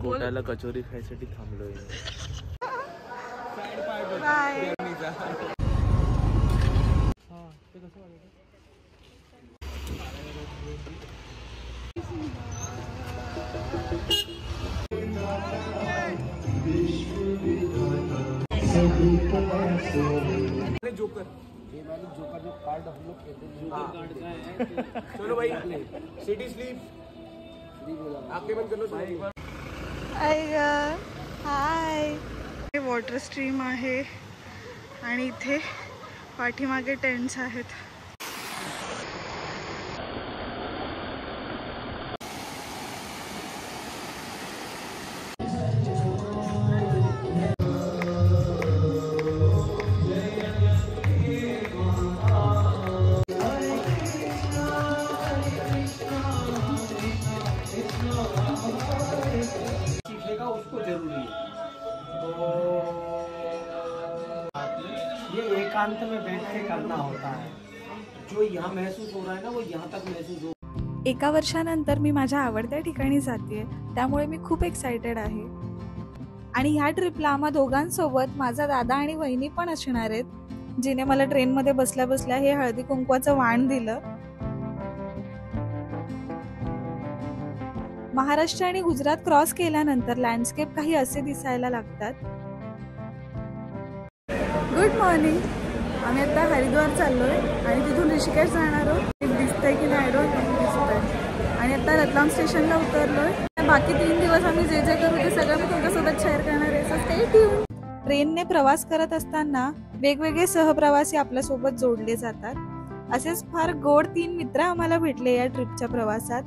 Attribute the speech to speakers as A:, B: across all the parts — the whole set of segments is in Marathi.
A: कोटाला कचोरी खायसाठी थांबलोय.
B: बाय.
A: जोकर ये वाली जोकर जो कार्ड हम लोग कहते हैं, जोकर कार्ड का है. चलो भाई सिटी स्लीप आपके बंद कर लो भाई.
B: हाय. वॉटर स्ट्रीम आहे आणि इथे पाठीमागे टेंट्स आहेत.
C: ये एकांत में बैठ के करना होता है. जो यहाँ महसूस हो रहा है ना वो यहाँ तक महसूस हो.
B: एका वर्षानंतर मी माझ्या आवडत्या ठिकाणी जाते, त्यामुळे मी खूप एक्सायटेड आहे. आणि ह्या ट्रिपला आम्हा दोघांसोबत माझा दादा आणि वहिनी पण असणार आहेत, जिने मला ट्रेनमध्ये बसल्या बसल्या हे हळदी कुंकवाचं वाण दिलं. महाराष्ट्र आणि गुजरात क्रॉस केल्यानंतर लँडस्केप काही असे दिसायला लागतात. Good morning. आम्ही आता हरिद्वार चाललोय आणि तिथून ऋषिकेश जाणार आहोत. दिसतंय की नाही दिसतंय. आणि आता रतलाम स्टेशनला उतरलोय. बाकी 3 दिवस आम्ही जे जे करू ते सगळं मी तुमच्यासोबत शेअर करणार आहे. So stay tune. ट्रेनने प्रवास करत असताना वेगवेगळे सहप्रवासी आपल्यासोबत जोडले जातात. असेच फार गोड 3 मित्र आम्हाला भेटले या ट्रिपच्या प्रवासात.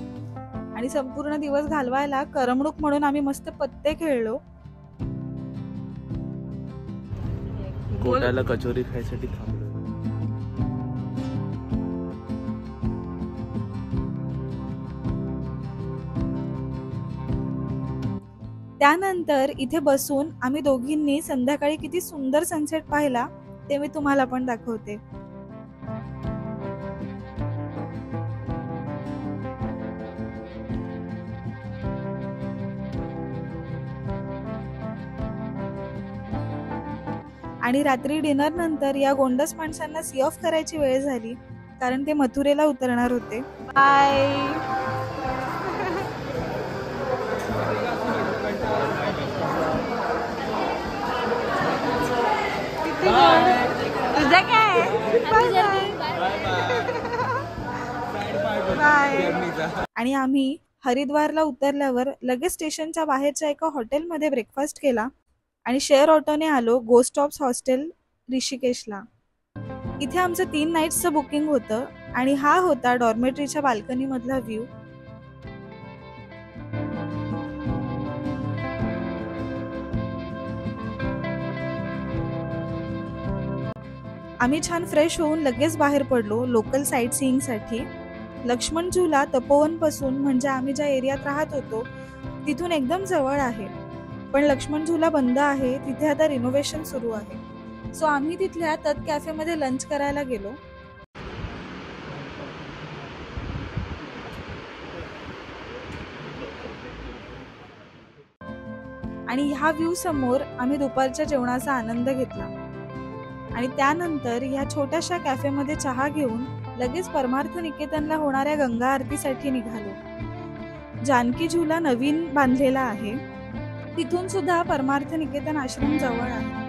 B: आणि संपूर्ण दिवस घालवायला करमणूक म्हणून आम्ही मस्त पत्ते खेळलो.
A: कोटाला कचोरी खायसाठी थांबलोय.
B: त्यानंतर इथे बसून आम्ही दोघींनी संध्याकाळी किती सुंदर सनसेट पाहिला ते मी तुम्हाला पण दाखवते. आणि रात्री डिनर नंतर या गोंडस माणसांना सी ऑफ करायची वेळ झाली, कारण ते मथुरेला उतरणार होते. बाय. तुझं काय? बाय. आणि आम्ही हरिद्वारला उतरल्यावर लगेच स्टेशनच्या बाहेरच्या एका हॉटेलमध्ये ब्रेकफास्ट केला आणि शेअर ऑटोने आलो गोस्ट ऑफ हॉस्टेल ऋषिकेशला. इथे आमचं 3 नाईट्सचं बुकिंग होतं आणि हा होता डॉर्मेटरीच्या बाल्कनी मधला व्ह्यू. आम्ही छान फ्रेश होऊन लगेच बाहेर पडलो लोकल साईट सीइंग साठी. लक्ष्मण झुला तपोवन पासून म्हणजे आम्ही ज्या एरियात राहत होतो तिथून एकदम जवळ आहे, पण लक्ष्मण झुला बंद आहे. तिथे आता रिनोव्हेशन सुरू आहे. सो आम्ही तिथल्या तत् कॅफेमध्ये लंच करायला गेलो. आणि ह्या व्ह्यू समोर आम्ही दुपारच्या जेवणाचा आनंद घेतला आणि त्यानंतर ह्या छोट्याशा कॅफेमध्ये चहा घेऊन लगेच परमार्थ निकेतनला होणाऱ्या गंगा आरतीसाठी निघालो. जानकी झुला नवीन बांधलेला आहे. तिथून सुद्धा परमार्थ निकेतन आश्रम जवळ आहे.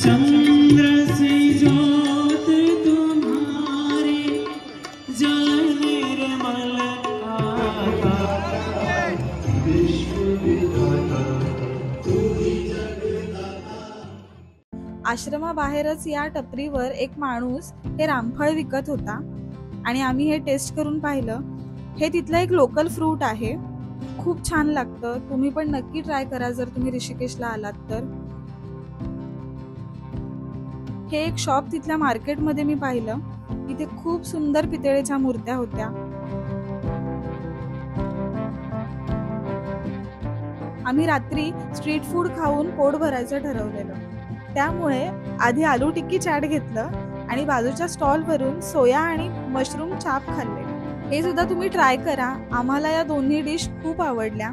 D: चंद्र से ज्योत तुम्हारी जल निर्मल आकाश
B: आश्रमाबाहेरच या टपरीवर एक माणूस हे रामफळ विकत होता आणि आम्ही हे टेस्ट करून पाहिलं. हे तिथलं एक लोकल फ्रूट आहे, खूप छान लागतं. तुम्ही पण नक्की ट्राय करा जर तुम्ही ऋषिकेशला आलात तर. हे एक शॉप तिथल्या मार्केटमध्ये मी पाहिलं. इथे खूप सुंदर पितळेच्या मूर्त्या होत्या. आम्ही रात्री स्ट्रीट फूड खाऊन पोट भरायचं ठरवलेलं, त्यामुळे आधी आलू टिक्की चाट घेतलं आणि बाजूच्या स्टॉलवरून सोया आणि मशरूम चाप खाल्ले. हे सुद्धा तुम्ही ट्राय करा. आम्हाला या दोन्ही डिश खूप आवडल्या.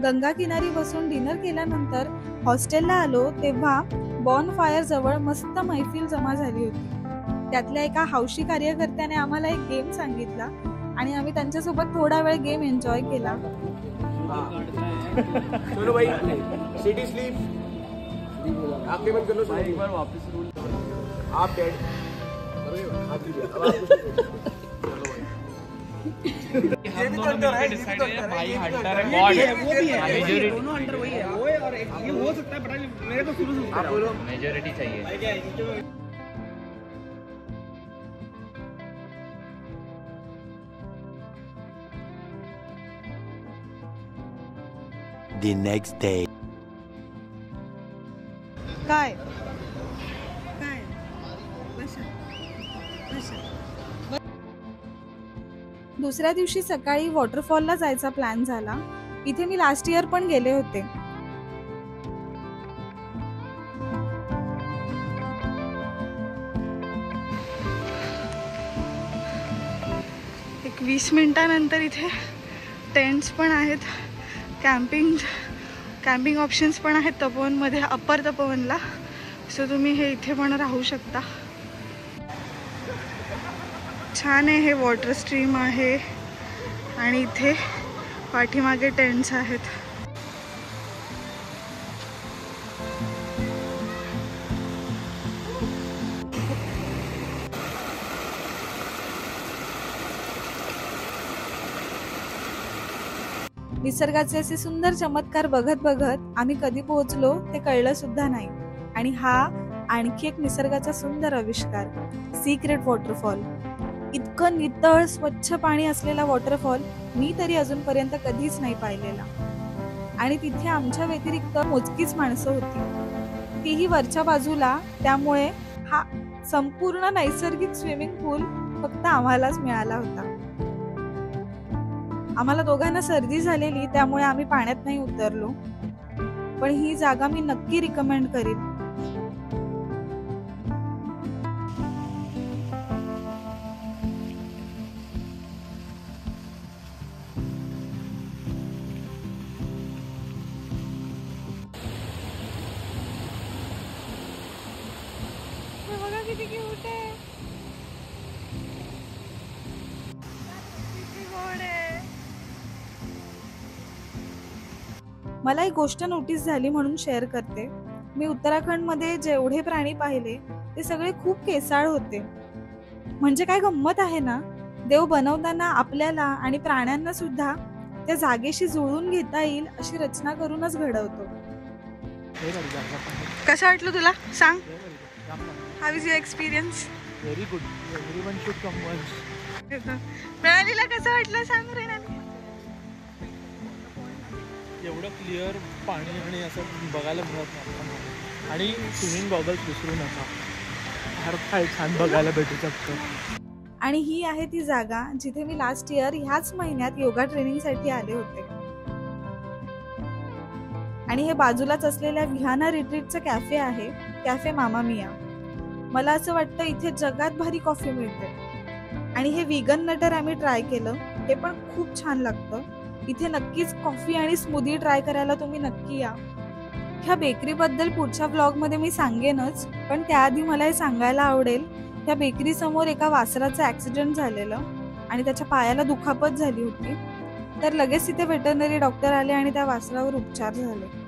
B: गंगा किनारी बसून डिनर केल्यानंतर हॉस्टेलला आलो तेव्हा बॉन फायर जवळ मस्त मैफिल जमा झाली होती. त्यातल्या एका हौशी कार्यकर्त्याने आम्हाला एक गेम सांगितला आणि आम्ही त्यांच्यासोबत थोडा वेळ गेम एन्जॉय केला.
A: चलो भाई, सिटी स्लीप, आंखें बंद कर लो. एक बार वापस रूल आप डेड
E: हम दोनों मिलकर डिसाइड है भाई हंटर है गॉड है, वो भी है, मेजॉरिटी दोनों हंटर वही है, वो और ये हो सकता है, बट मेरे को शुरू से आप बोलो मेजॉरिटी चाहिए.
F: The next day.
B: काय दुसऱ्या दिवशी सकाळी वॉटरफॉलला जायचा प्लॅन झाला. इथे मी लास्ट इयर पण गेले होते. एक 20 मिनिटांनंतर इथे टेंट्स पण आहेत, कॅम्पिंग ऑप्शन्स पण आहेत तपोवनमध्ये, अप्पर तपोवनला. सो तुम्ही हे इथे पण राहू शकता. छान आहे, हे वॉटर स्ट्रीम आहे आणि इथे पाठीमागे टेंट्स आहेत. निसर्गाचे असे सुंदर चमत्कार बघत बघत आम्ही कधी पोहोचलो ते कळलं सुद्धा नाही. आणि हा आणखी एक निसर्गाचा सुंदर आविष्कार, सिक्रेट वॉटरफॉल. इतकं नितळ स्वच्छ पाणी असलेला वॉटरफॉल मी तरी अजूनपर्यंत कधीच नाही पाहिलेला. आणि तिथे आमच्या व्यतिरिक्त मोजकीच माणसं होती, तीही वरच्या बाजूला. त्यामुळे हा संपूर्ण नैसर्गिक स्विमिंग पूल फक्त आम्हालाच मिळाला होता. आम्हाला दोघांना सर्दी झालेली, त्यामुळे आम्ही पाण्यात नाही उतरलो. पण ही जागा मी नक्की रिकमेंड करीन. बघा किती क्यूट आहे. किती गोड आहे. मला एक गोष्ट नोटीस झाली म्हणून शेअर करते. मी उत्तराखंडमध्ये जेवढे प्राणी पाहिले ते सगळे खूप केसाळ होते. म्हणजे काय गंमत आहे ना, देव बनवताना आपल्याला आणि प्राण्यांना सुद्धा त्या जागेशी जुळवून घेता येईल अशी रचना करूनच घडवतो. कसं वाटलं तुला सांग? How is your experience?
E: Very good, everyone should come once.
B: प्रणालीला कसं वाटलं सांग रे नानी?
E: एवढं क्लिअर पाणी आणि असं बघायला मिळत नाही. आणि स्विमिंग गॉगल्स विसरू नका, फार छान बघायला भेटू शकतं.
B: आणि ही आहे ती जागा जिथे मी लास्ट इयर ह्याच महिन्यात योगा ट्रेनिंगसाठी आले होते. आणि हे बाजूलाच असलेल्या विहाना रिट्रीटचं कॅफे आहे, कॅफे मामा मिया. मला असं वाटतं इथे जगात भारी कॉफी मिळते. आणि हे व्हीगन नटर आम्ही ट्राय केलं, हे पण खूप छान लागतं. इथे नक्कीच कॉफी आणि स्मूदी ट्राय करायला तुम्ही नक्की या. ह्या बेकरीबद्दल पुढच्या ब्लॉगमध्ये मी सांगेनच, पण त्याआधी मला हे सांगायला आवडेल, ह्या बेकरी समोर एका वासराचं ऍक्सिडेंट झालेलं आणि त्याच्या पायाला दुखापत झाली होती. तर लगेच तिथे वेटरनरी डॉक्टर आले आणि त्या वासरावर उपचार झाले.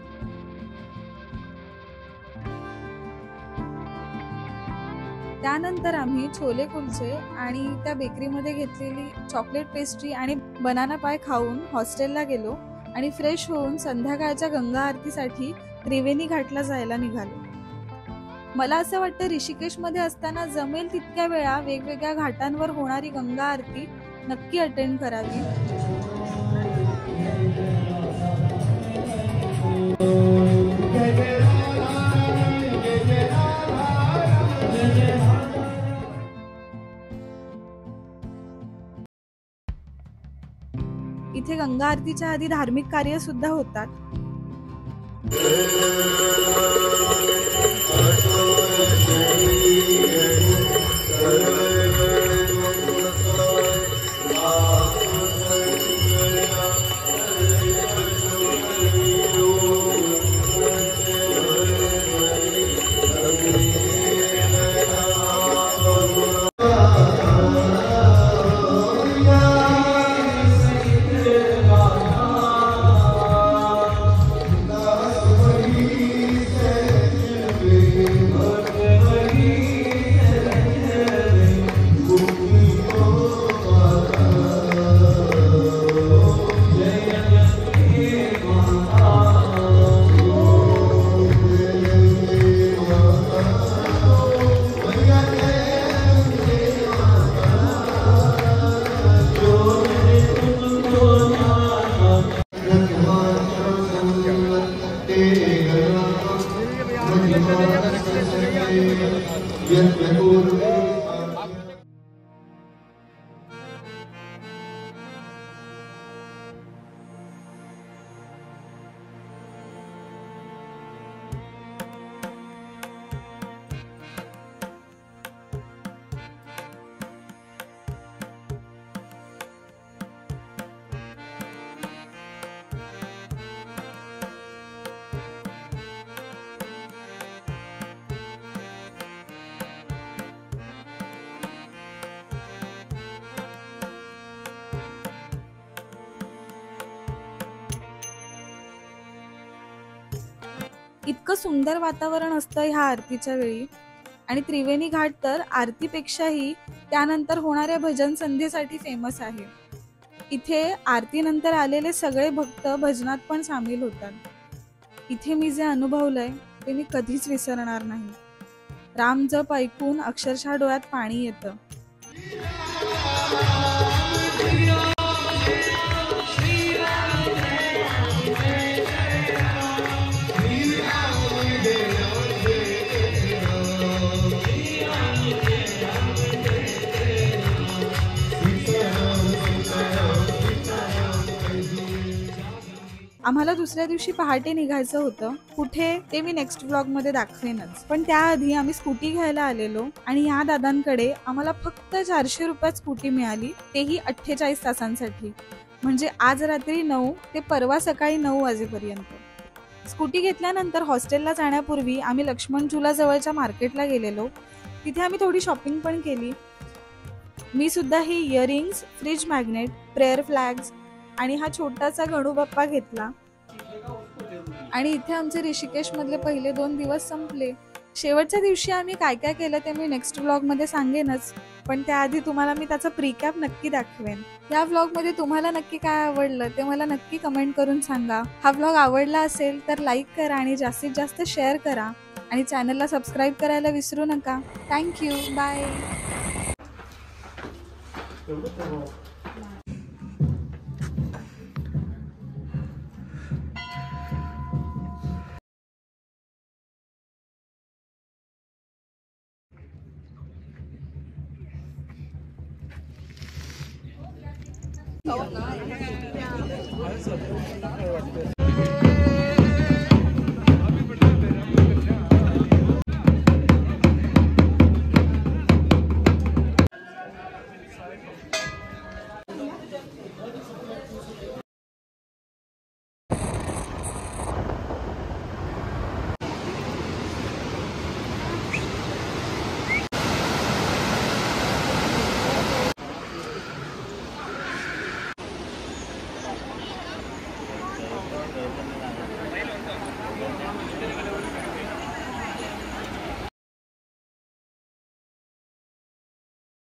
B: त्यानंतर आम्ही छोले कुलचे आणि त्या बेकरीमध्ये घेतलेली चॉकलेट पेस्ट्री आणि बनाना पाय खाऊन हॉस्टेलला गेलो आणि फ्रेश होऊन संध्याकाळच्या गंगा आरतीसाठी त्रिवेणी घाटला जायला निघालो. मला असं वाटतं ऋषिकेशमध्ये असताना जमेल तितक्या वेळा वेगवेगळ्या घाटांवर होणारी गंगा आरती नक्की अटेंड करावी. इथे गंगा आरतीच्या आधी धार्मिक कार्य सुद्धा होतात. इतकं सुंदर वातावरण असतं ह्या आरतीच्या वेळी. आणि त्रिवेणी घाट तर आरतीपेक्षाही त्यानंतर होणाऱ्या भजन संध्येसाठी फेमस आहे. इथे आरतीनंतर आलेले सगळे भक्त भजनात पण सामील होतात. इथे मी जे अनुभवलंय ते मी कधीच विसरणार नाही. राम जप ऐकून अक्षरशः डोळ्यात पाणी येतं. आम्हाला दुसऱ्या दिवशी पहाटे निघायचं होतं. कुठे ते मी नेक्स्ट व्लॉग मध्ये दाखवेनच. पण त्याआधी आम्ही स्कूटी घ्यायला आलेलो आणि ह्या दादांकडे आम्हाला फक्त 400 रुपयात स्कूटी मिळाली, तेही 48 तासांसाठी. म्हणजे आज रात्री 9 ते परवा सकाळी 9 वाजेपर्यंत. स्कूटी घेतल्यानंतर हॉस्टेलला जाण्यापूर्वी आम्ही लक्ष्मण झुला जवळच्या मार्केटला गेलेलो. तिथे आम्ही थोडी शॉपिंग पण केली. मी सुद्धा ही earrings, fridge magnet, prayer flags आणि हा छोटासा गणू बाप्पा घेतला. आणि इथे आमचे ऋषिकेश मधले पहिले 2 दिवस संपले. शेवटच्या दिवशी आम्ही काय काय केलं ते मी नेक्स्ट व्लॉग मध्ये सांगेनच. पण त्याआधी तुम्हाला मी त्याचा प्रीकॅप नक्की दाखवेन. या व्लॉग मध्ये तुम्हाला नक्की काय आवडलं ते मला नक्की कमेंट करून सांगा. हा व्लॉग आवडला असेल तर लाईक करा आणि जास्तीत जास्त शेअर करा आणि चॅनलला सबस्क्राईब करायला विसरू नका. थँक्यू. बाय.
A: वाटतं